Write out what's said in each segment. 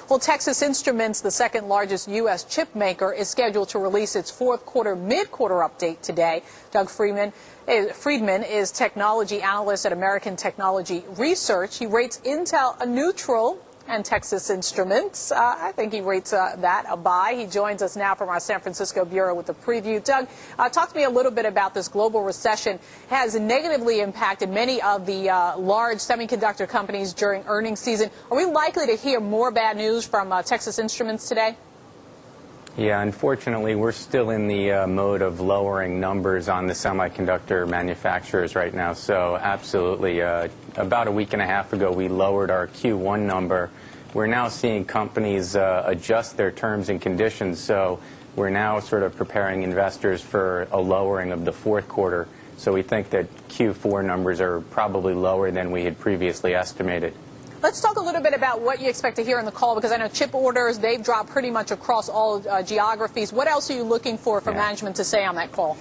Well, Texas Instruments, the second largest U.S. chip maker, is scheduled to release its fourth quarter mid-quarter update today. Doug Freedman is technology analyst at American Technology Research. He rates Intel a neutral and Texas Instruments, I think he rates that a buy. He joins us now from our San Francisco bureau with a preview. Doug, talk to me a little bit about this global recession. Has negatively impacted many of the large semiconductor companies during earnings season. Are we likely to hear more bad news from Texas Instruments today? Yeah, unfortunately, we're still in the mode of lowering numbers on the semiconductor manufacturers right now. So absolutely, about a week and a half ago, we lowered our Q1 number. We're now seeing companies adjust their terms and conditions. So we're now sort of preparing investors for a lowering of the fourth quarter. So we think that Q4 numbers are probably lower than we had previously estimated. Let's talk a little bit about what you expect to hear in the call, because I know chip orders, they've dropped pretty much across all geographies. What else are you looking for management to say on that call?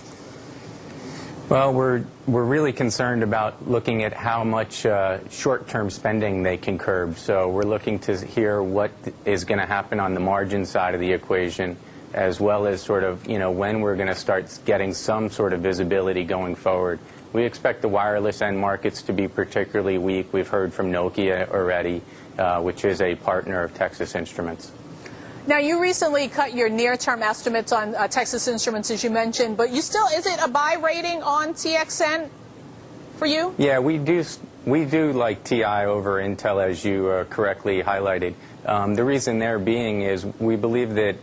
Well, we're really concerned about looking at how much short-term spending they can curb. So we're looking to hear what is going to happen on the margin side of the equation, as well as sort of, when we're going to start getting some sort of visibility going forward. We expect the wireless end markets to be particularly weak. We've heard from Nokia already, which is a partner of Texas Instruments. Now, you recently cut your near-term estimates on Texas Instruments, as you mentioned, but is it a buy rating on TXN for you? Yeah, we do like TI over Intel, as you correctly highlighted. The reason there being is we believe that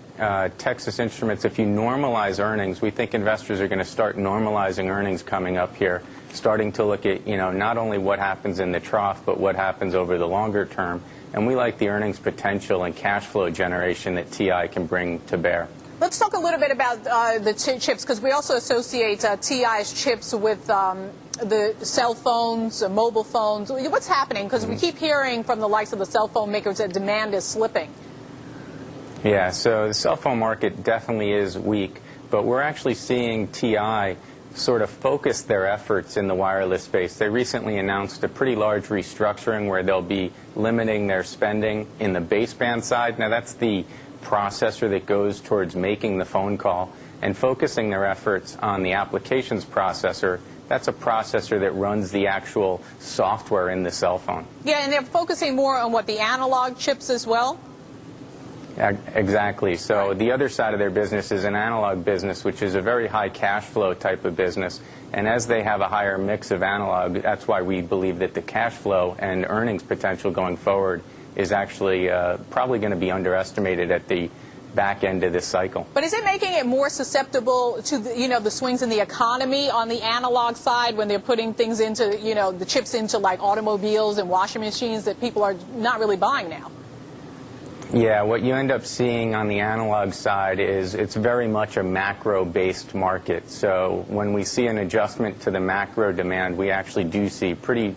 Texas Instruments, if you normalize earnings, we think investors are going to start normalizing earnings coming up here, starting to look at, not only what happens in the trough, but what happens over the longer term. And we like the earnings potential and cash flow generation that TI can bring to bear. Let's talk a little bit about the chips, because we also associate TI's chips with the cell phones, mobile phones. What's happening? Because we keep hearing from the likes of the cell phone makers that demand is slipping. Yeah, so the cell phone market definitely is weak, but we're actually seeing TI sort of focus their efforts in the wireless space. They recently announced a pretty large restructuring where they'll be limiting their spending in the baseband side. Now, that's the processor that goes towards making the phone call, and focusing their efforts on the applications processor. That's a processor that runs the actual software in the cell phone. Yeah, and they're focusing more on the analog chips as well? Exactly. So the other side of their business is an analog business, which is a very high cash flow type of business. And as they have a higher mix of analog, that's why we believe that the cash flow and earnings potential going forward is actually probably going to be underestimated at the back end of this cycle. But is it making it more susceptible to the swings in the economy on the analog side when they're putting things into, the chips into like automobiles and washing machines that people are not really buying now? Yeah, what you end up seeing on the analog side is it's very much a macro-based market. So when we see an adjustment to the macro demand, we actually do see pretty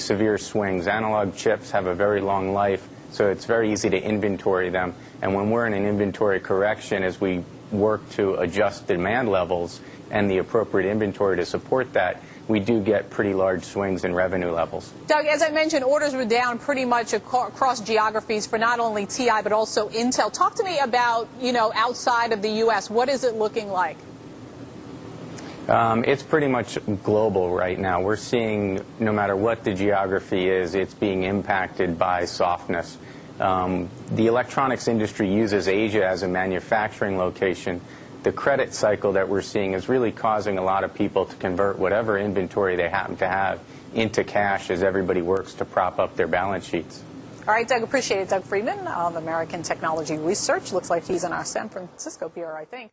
severe swings. Analog chips have a very long life, so it's very easy to inventory them. And when we're in an inventory correction, as we work to adjust demand levels and the appropriate inventory to support that, we do get pretty large swings in revenue levels. Doug, as I mentioned, orders were down pretty much across geographies for not only TI but also Intel. Talk to me about, outside of the U.S., what is it looking like? It's pretty much global right now. We're seeing, no matter what the geography is, it's being impacted by softness. The electronics industry uses Asia as a manufacturing location. The credit cycle that we're seeing is really causing a lot of people to convert whatever inventory they happen to have into cash as everybody works to prop up their balance sheets. All right, Doug, appreciate it. Doug Freedman of American Technology Research. Looks like he's in our San Francisco bureau, I think.